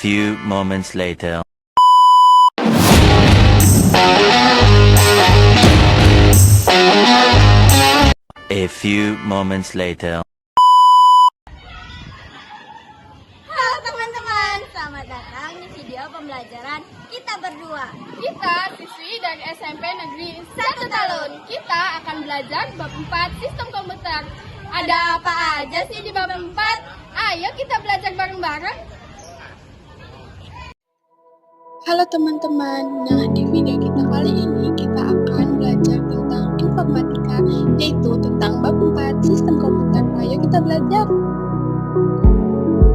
few moments later. A few moments later. Halo teman-teman, selamat datang di video pembelajaran kita berdua. Kita siswi dari SMP Negeri 1 Talun. Kita akan belajar bab 4 sistem komputer. Ada apa aja sih di bab 4? Ayo kita belajar bareng-bareng. Halo teman-teman, nah di video kita kali ini kita akan belajar tentang informatika, yaitu tentang bab 4 sistem komputer. Ayo kita belajar.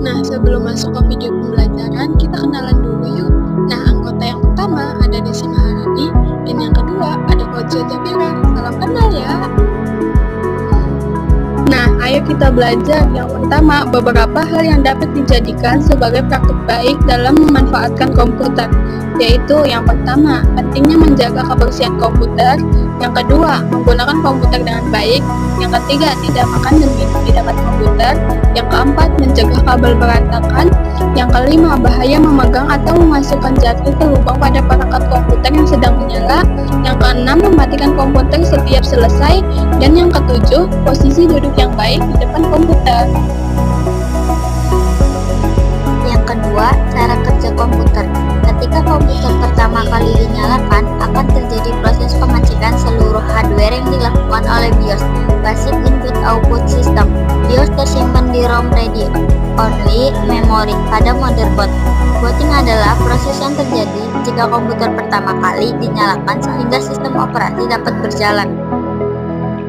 Nah, sebelum masuk ke video pembelajaran, kita kenalan dulu yuk. Nah, anggota yang pertama ada Desi Maharani, dan yang kedua ada Koja Jabira. Salam kenal ya. Nah, ayo kita belajar. Yang pertama, beberapa hal yang dapat dijadikan sebagai praktik baik dalam memanfaatkan komputer, yaitu yang pertama, pentingnya menjaga kebersihan komputer. Yang kedua, menggunakan komputer dengan baik. Yang ketiga, tidak makan dan minum di dekat komputer. Yang keempat, mencegah kabel berantakan. Yang kelima, bahaya memegang atau memasukkan jari ke lubang pada perangkat komputer yang sedang menyala. Yang keenam, mematikan komputer setiap selesai. Dan yang ketujuh, posisi duduk yang baik di depan komputer. Yang kedua, cara kerja komputer. Ketika komputer pertama kali dinyalakan, akan terjadi proses pengecekan seluruh hardware yang dilakukan oleh BIOS, Basic Input Output System. BIOS tersimpan di ROM Read Only Memory pada motherboard. Booting adalah proses yang terjadi jika komputer pertama kali dinyalakan sehingga sistem operasi dapat berjalan.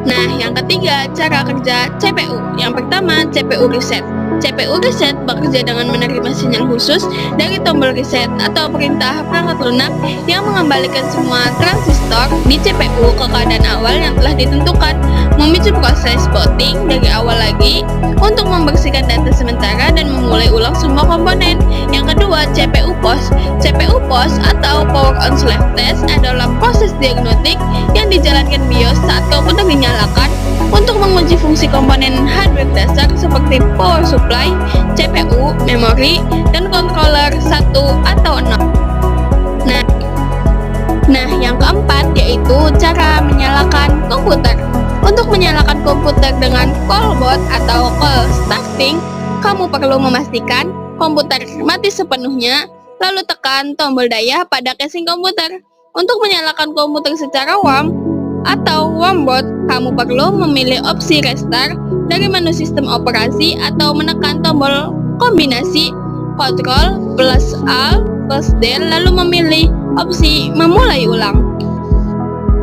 Nah, yang ketiga, cara kerja CPU. Yang pertama, CPU reset. CPU reset bekerja dengan menerima sinyal khusus dari tombol reset atau perintah perangkat lunak yang mengembalikan semua transistor di CPU ke keadaan awal yang telah ditentukan, memicu proses booting dari awal lagi untuk membersihkan data sementara dan memulai ulang semua komponen. Yang kedua, CPU pause. CPU pause atau power on sleep test adalah proses diagnostik yang dijalankan BIOS saat komputer dinyalakan untuk menguji fungsi komponen hardware dasar seperti power supply, CPU, memori, dan controller 1 atau 0. Nah, yang keempat yaitu cara menyalakan komputer. Untuk menyalakan komputer dengan call boot atau call starting, kamu perlu memastikan komputer mati sepenuhnya, lalu tekan tombol daya pada casing komputer. Untuk menyalakan komputer secara warm atau warm boot, kamu perlu memilih opsi restart dari menu sistem operasi atau menekan tombol kombinasi Ctrl plus Alt plus D lalu memilih opsi memulai ulang.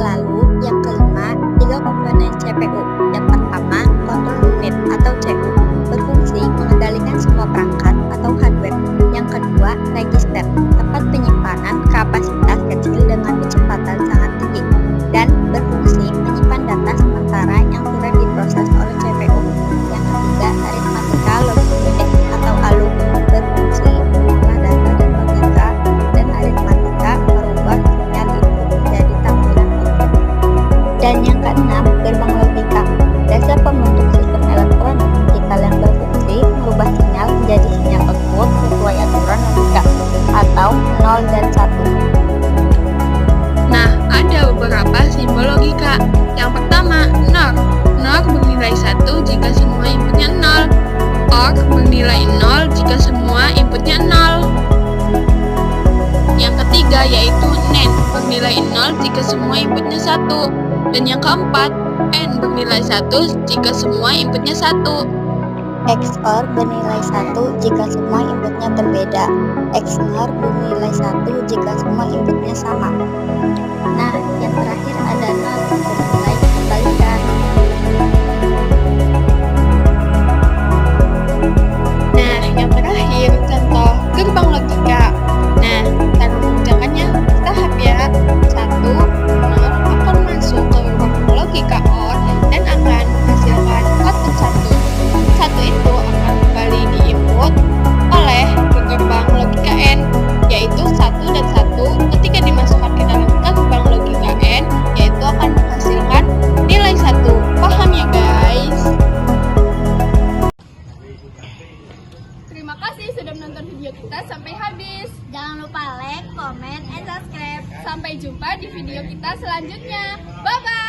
Lalu yang kelima, tiga komponen CPU. Yang pertama, control unit atau CU, berfungsi mengendalikan semua perangkat atau hardware. Yang kedua, register, tempat penyimpanan kapasitas kecil dengan kecepatan sangat tinggi dan berfungsi menyimpan data sementara yang sudah diproses oleh CPU. Yang ketiga, aritmatika logic unit atau ALU, berfungsi mengolah data dan logika, dan aritmatika merubah sinyal input menjadi tampilan output. Dan yang keenam, gerbang logika, dasar pembentuk sistem elektronik digital yang berfungsi merubah sinyal menjadi sinyal output sesuai aturan logika atau 0 dan 1. Nah, ada beberapa simbol logika. Yang pertama, NOR. NOR bernilai 1 jika semua inputnya 0. OR bernilai 0 jika semua inputnya 0. Yang ketiga yaitu NAND bernilai 0 jika semua inputnya 1. Dan yang keempat, AND bernilai 1 jika semua inputnya 1. XOR bernilai 1 jika semua inputnya berbeda. XNOR bernilai 1 jika semua inputnya sama. Nah, yang terakhir ada NOT bernilai kebalikan. Nah, yang terakhir contoh gerbang logika. Nah, cara mengerjakannya tahap ya. 1. NOR akan masuk ke gerbang logika OR dan akan menghasilkan output 1. 1 itu akan kembali diinput oleh gerbang logika N, yaitu 1 dan 1 ketika dimasukkan ke dalam lupa like, comment, and subscribe. Sampai jumpa di video kita selanjutnya. Bye-bye!